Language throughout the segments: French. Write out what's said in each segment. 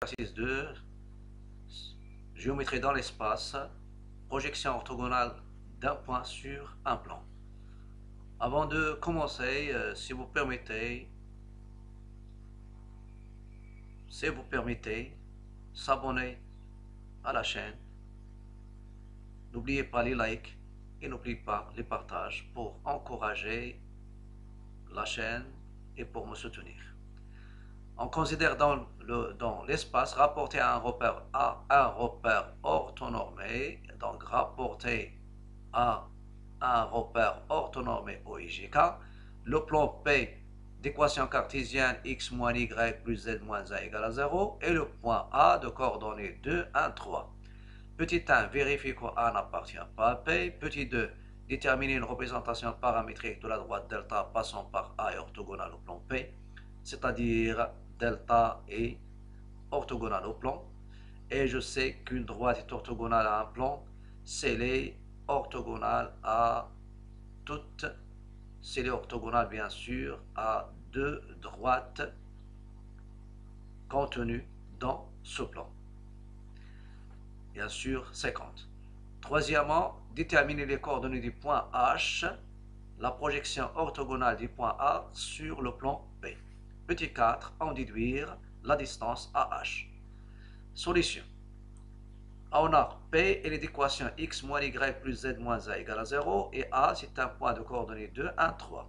Exercice 2, géométrie dans l'espace, projection orthogonale d'un point sur un plan. Avant de commencer, si vous permettez, s'abonner à la chaîne. N'oubliez pas les likes et n'oubliez pas les partages pour encourager la chaîne et pour me soutenir. On considère dans l'espace rapporté à un repère orthonormé, donc rapporté à un repère orthonormé OIGK, le plan P d'équation cartésienne x moins y plus z moins 1 égale à 0 et le point A de coordonnées 2, 1, 3. Petit 1, vérifie que A n'appartient pas à P. Petit 2, déterminer une représentation paramétrique de la droite delta passant par A et orthogonale au plan P, c'est-à-dire delta est orthogonale au plan. Et je sais qu'une droite est orthogonale à un plan, c'est les orthogonale à toutes, c'est les orthogonale bien sûr à deux droites contenues dans ce plan. Bien sûr, 50. Troisièmement, déterminer les coordonnées du point H, la projection orthogonale du point A sur le plan P. Petit 4, en déduire la distance AH. Solution. On a P est l'équation x moins y plus z moins 1 égale à 0 et A c'est un point de coordonnées 2, 1, 3.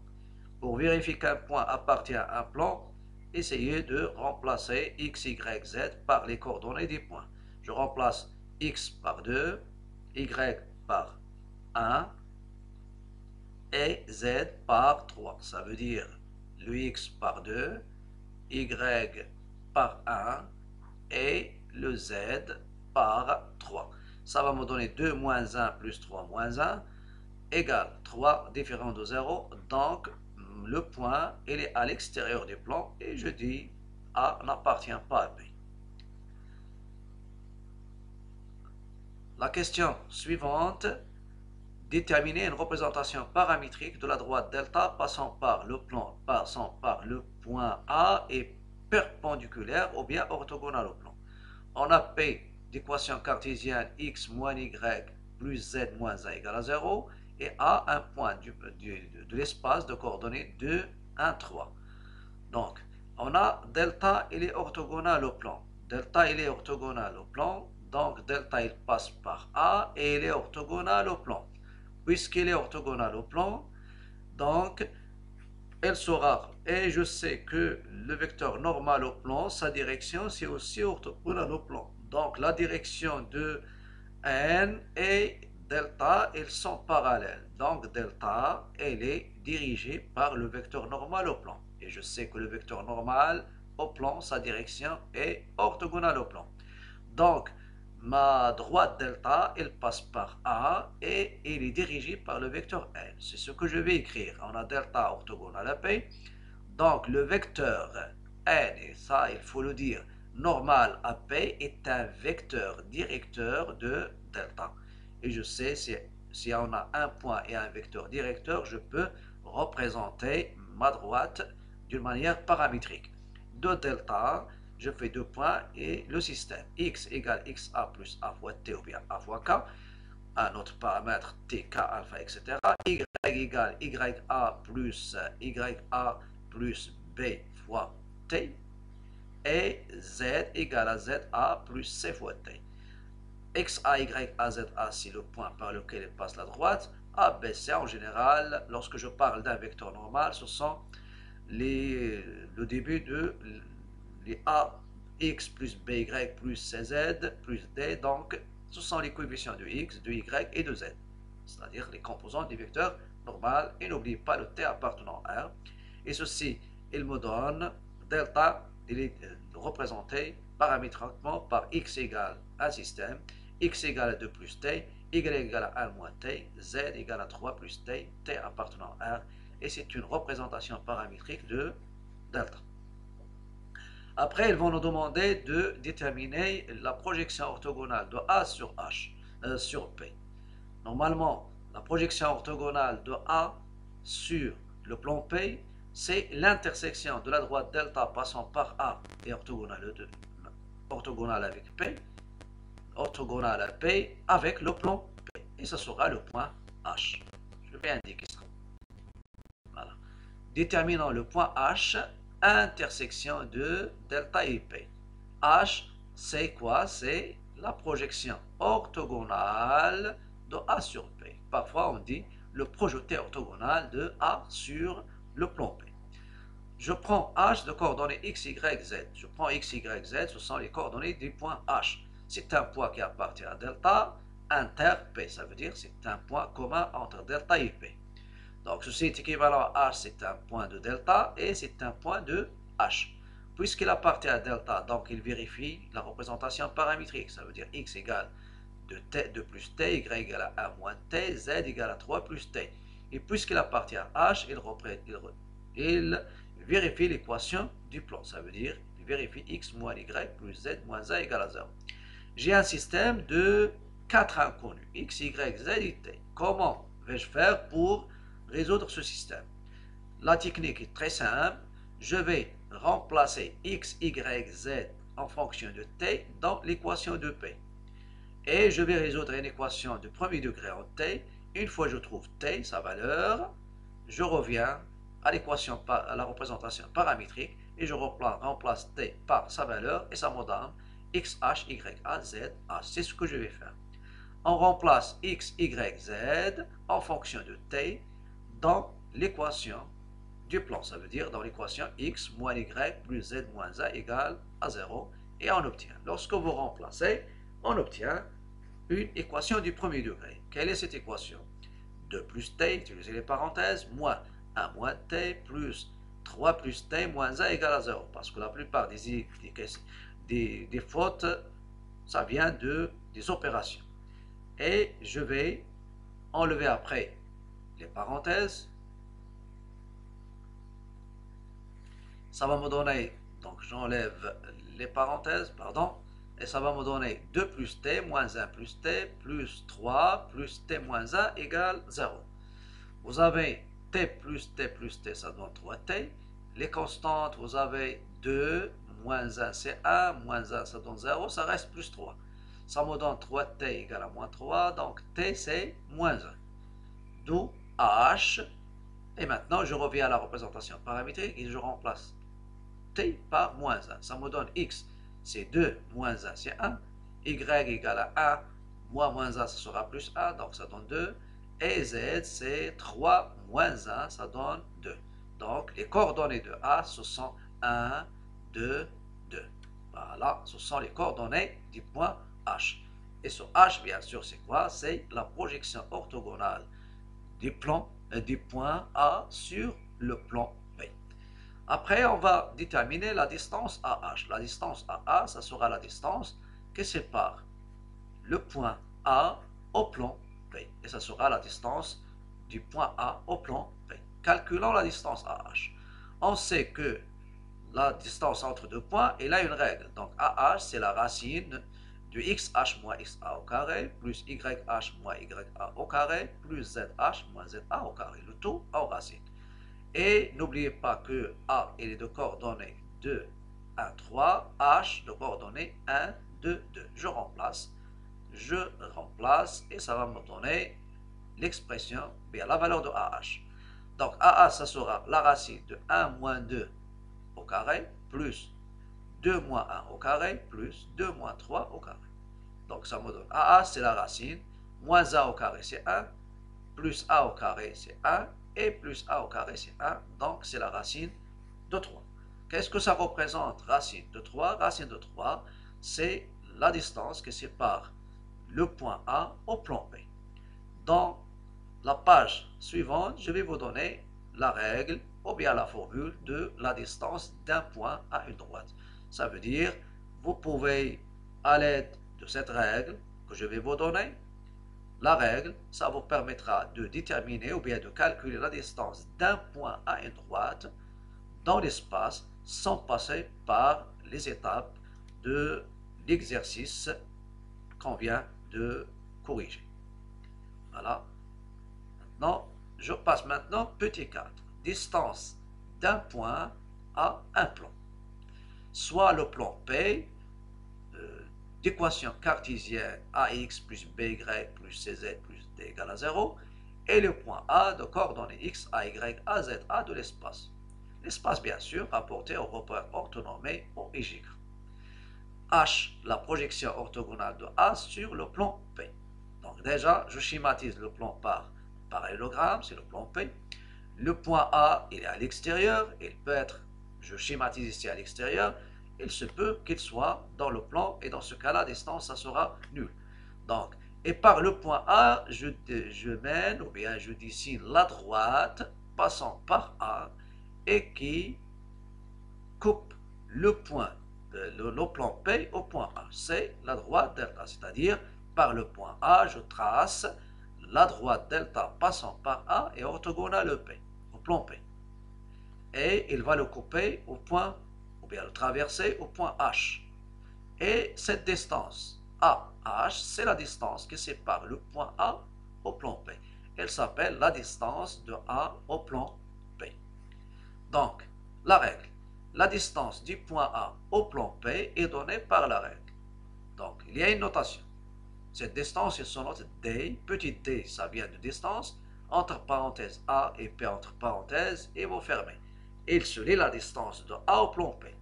Pour vérifier qu'un point appartient à un plan, essayez de remplacer x, y, z par les coordonnées des points. Je remplace x par 2, y par 1 et z par 3. Ça veut dire le x par 2, y par 1 et le z par 3. Ça va me donner 2 moins 1 plus 3 moins 1 égale 3 différent de 0. Donc, le point il est à l'extérieur du plan et je dis A n'appartient pas à B. La question suivante, déterminer une représentation paramétrique de la droite delta passant par le point A et perpendiculaire ou bien orthogonale au plan. On a P d'équation cartésienne x moins y plus z moins 1 égale à 0 et A un point de l'espace de coordonnées 2, 1, 3. Donc, on a delta, il est orthogonal au plan. Delta, il est orthogonal au plan. Donc, delta, il passe par A et il est orthogonal au plan. Puisqu'il est orthogonal au plan, donc, elle sera, et je sais que le vecteur normal au plan, sa direction, c'est aussi orthogonal au plan. Donc, la direction de n et delta, ils sont parallèles. Donc, delta, elle est dirigée par le vecteur normal au plan. Et je sais que le vecteur normal au plan, sa direction est orthogonale au plan. Donc, ma droite delta, elle passe par A et elle est dirigée par le vecteur n. C'est ce que je vais écrire. On a delta orthogonale à P. Donc, le vecteur n, et ça, il faut le dire, normal à P est un vecteur directeur de delta. Et je sais, si on a un point et un vecteur directeur, je peux représenter ma droite d'une manière paramétrique. De delta, je fais deux points et le système x égale xa plus a fois t ou bien a fois k, un autre paramètre t, k, alpha, etc. Y égale ya plus b fois t et z égale à za plus c fois t. XA, YA, ZA, c'est le point par lequel passe la droite. A, B, C, en général, lorsque je parle d'un vecteur normal, ce sont le début de les A, X plus BY plus CZ plus D. Donc, ce sont les coefficients de X, de Y et de Z. C'est-à-dire les composants du vecteur normal. Et n'oubliez pas le T appartenant à R. Et ceci, il me donne delta, il est représenté paramétriquement par X égale un système, X égale à 2 plus T, Y égale à 1 moins T, Z égale à 3 plus T, T appartenant à R, et c'est une représentation paramétrique de delta. Après, ils vont nous demander de déterminer la projection orthogonale de A sur H, sur P. Normalement, la projection orthogonale de A sur le plan P, c'est l'intersection de la droite delta passant par A et orthogonale orthogonal avec P, orthogonal à P avec le plan P. Et ce sera le point H. Je vais indiquer ça. Voilà. Déterminons le point H, intersection de delta et P. H, c'est quoi? C'est la projection orthogonale de A sur P. Parfois, on dit le projeté orthogonal de A sur le plan P. Je prends H de coordonnées x, y, z. Je prends x, y, z, ce sont les coordonnées du point H. C'est un point qui appartient à delta inter P. Ça veut dire que c'est un point commun entre delta et P. Donc ceci est équivalent à H, c'est un point de delta et c'est un point de H. Puisqu'il appartient à delta, donc il vérifie la représentation paramétrique. Ça veut dire x égale 2 plus t, y égale à 1 moins t, z égale à 3 plus t. Et puisqu'il appartient à H, il vérifie l'équation du plan. Ça veut dire il vérifie x moins y plus z moins a égale à 0. J'ai un système de 4 inconnus, x, y, z et t. Comment vais-je faire pour résoudre ce système? La technique est très simple. Je vais remplacer x, y, z en fonction de t dans l'équation de P. Et je vais résoudre une équation de premier degré en t. Une fois que je trouve t, sa valeur, je reviens à l'équation, à la représentation paramétrique et je remplace t par sa valeur et ça me donne x, h, y, a, z, h. C'est ce que je vais faire. On remplace x, y, z en fonction de t dans l'équation du plan. Ça veut dire dans l'équation x moins y plus z moins a égale à 0 et on obtient. Lorsque vous remplacez, on obtient une équation du premier degré. Quelle est cette équation? 2 plus t, utilisez les parenthèses, moins 1 moins t plus 3 plus t moins a égale à 0. Parce que la plupart des fautes, ça vient des opérations. Et je vais enlever après les parenthèses. Ça va me donner, donc j'enlève les parenthèses, pardon, et ça va me donner 2 plus t moins 1 plus t plus 3 plus t moins 1 égale 0. Vous avez t plus t, ça donne 3t. Les constantes, vous avez 2, moins 1 c'est 1, moins 1 ça donne 0, ça reste plus 3. Ça me donne 3t égale à moins 3, donc t c'est moins 1. D'où h. Et maintenant, je reviens à la représentation paramétrique et je remplace t par moins 1. Ça me donne x, c'est 2, moins 1, c'est 1. Y égale à 1, moins 1, ça sera plus 1, donc ça donne 2. Et z, c'est 3, moins 1, ça donne 2. Donc, les coordonnées de A, ce sont 1, 2, 2. Voilà, ce sont les coordonnées du point H. Et ce H, bien sûr, c'est quoi? C'est la projection orthogonale du point A sur le plan B. Après, on va déterminer la distance AH. La distance AA, ça sera la distance qui sépare le point A au plan B. Et ça sera la distance du point A au plan B. Calculons la distance AH. On sait que la distance entre deux points, elle a une règle. Donc AH, c'est la racine de xh moins xa au carré, plus yh moins ya au carré, plus zh moins za au carré. Le tout en racine. Et n'oubliez pas que A est de coordonnées 2, 1, 3, H de coordonnées 1, 2, 2. Je remplace et ça va me donner l'expression, bien la valeur de AH. Donc AH, ça sera la racine de 1 moins 2 au carré, plus 2 moins 1 au carré, plus 2 moins 3 au carré. Donc ça me donne AH, c'est la racine, moins A au carré, c'est 1, plus A au carré, c'est 1, et plus A au carré, c'est 1, donc c'est la racine de 3. Qu'est-ce que ça représente, racine de 3? Racine de 3, c'est la distance qui sépare le point A au plan B. Dans la page suivante, je vais vous donner la règle ou bien la formule de la distance d'un point à une droite. Ça veut dire, vous pouvez, à l'aide de cette règle que je vais vous donner, la règle, ça vous permettra de déterminer ou bien de calculer la distance d'un point à une droite dans l'espace sans passer par les étapes de l'exercice qu'on vient de corriger. Voilà. Maintenant, je passe maintenant petit 4. Distance d'un point à un plan. Soit le plan P, d'équation cartésienne ax plus by plus cz plus d égale à 0 et le point A de coordonnées x, a, y, a, z, a de l'espace. L'espace, bien sûr, rapporté au repère orthonormé au y. H, la projection orthogonale de A sur le plan P. Donc déjà, je schématise le plan par parallélogramme, c'est le plan P. Le point A, il est à l'extérieur, il peut être, je schématise ici à l'extérieur, il se peut qu'il soit dans le plan, et dans ce cas-là, la distance, ça sera nul. Donc, et par le point A, je mène, ou bien je dessine la droite, passant par A, et qui coupe le point, le plan P au point A. C'est la droite delta, c'est-à-dire, par le point A, je trace la droite delta passant par A et orthogonale au P, au plan P. Et il va le couper au point, ou bien le traverser au point H. Et cette distance AH, c'est la distance qui sépare le point A au plan P. Elle s'appelle la distance de A au plan P. Donc, la règle. La distance du point A au plan P est donnée par la règle. Donc, il y a une notation. Cette distance, il se note D. Petit d, ça vient de distance. Entre parenthèses A et P entre parenthèses, et vous fermez. Il se lit la distance de A au plan P.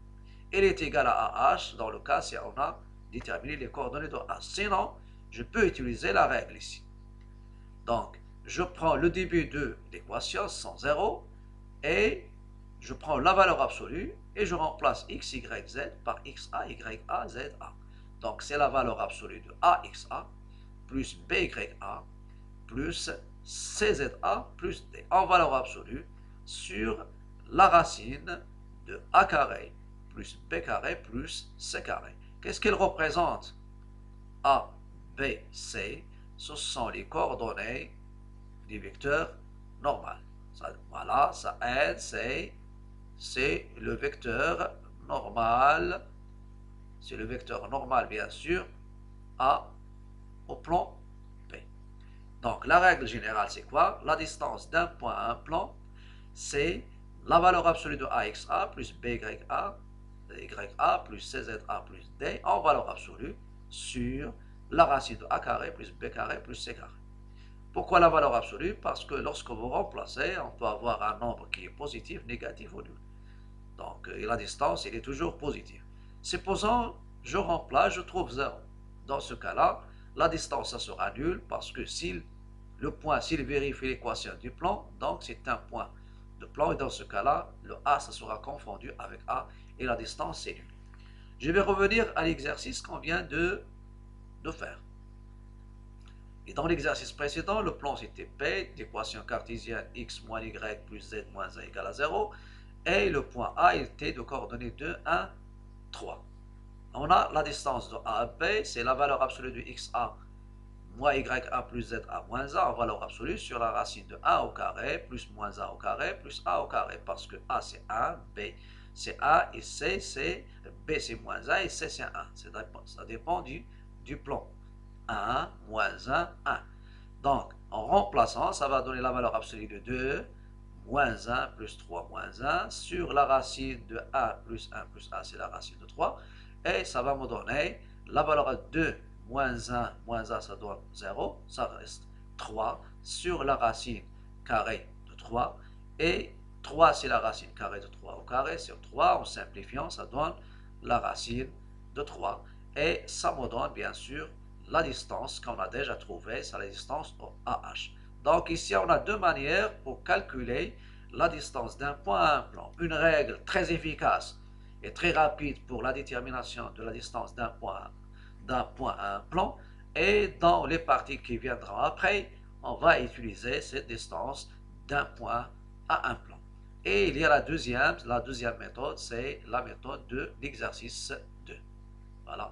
Elle est égale à AH dans le cas si on a déterminé les coordonnées de A. Sinon, je peux utiliser la règle ici. Donc, je prends le début de l'équation sans 0 et je prends la valeur absolue et je remplace x, y, z par xa, ya, za. Donc, c'est la valeur absolue de axa plus bya plus cza plus d en valeur absolue sur la racine de a carré plus b carré plus c carré. Qu'est-ce qu'il représente? A, B, C, ce sont les coordonnées du vecteur normal. Ça, voilà, ça aide, c'est le vecteur normal, c'est le vecteur normal bien sûr, A au plan P. Donc la règle générale c'est quoi? La distance d'un point à un plan, c'est la valeur absolue de AXA plus BYA, YA plus CZA plus D en valeur absolue sur la racine de A carré plus B carré plus C carré. Pourquoi la valeur absolue? Parce que lorsque vous remplacez, on peut avoir un nombre qui est positif, négatif ou nul. Donc la distance, elle est toujours positive. Supposons, je remplace, je trouve 0. Dans ce cas-là, la distance, ça sera nulle parce que s'il vérifie l'équation du plan, donc c'est un point de plan, et dans ce cas-là, le A, ça sera confondu avec A, et la distance, c'est nulle. Je vais revenir à l'exercice qu'on vient de faire. Et dans l'exercice précédent, le plan c'était P, l'équation cartésienne x moins y plus z moins 1 égale à 0, et le point A était de coordonnées 2, 1, 3. On a la distance de A à B, c'est la valeur absolue de xa moins ya plus za moins 1 en valeur absolue sur la racine de a au carré plus moins 1 au carré plus a au carré, parce que A c'est 1, B c'est 1 et C c'est B c'est moins 1 et C c'est 1. Ça dépend du plan. 1, moins 1, 1. Donc, en remplaçant, ça va donner la valeur absolue de 2, moins 1 plus 3 moins 1, sur la racine de 1 plus 1, c'est la racine de 3, et ça va me donner la valeur de 2 moins 1, ça donne 0, ça reste 3, sur la racine carrée de 3, et 3 c'est la racine carrée de 3 au carré, sur 3, en simplifiant, ça donne la racine de 3, et ça me donne bien sûr la distance qu'on a déjà trouvée, c'est la distance AH. Donc ici, on a deux manières pour calculer la distance d'un point à un plan. Une règle très efficace et très rapide pour la détermination de la distance d'un point à un plan. Et dans les parties qui viendront après, on va utiliser cette distance d'un point à un plan. Et il y a la deuxième méthode, c'est la méthode de l'exercice 2. Voilà.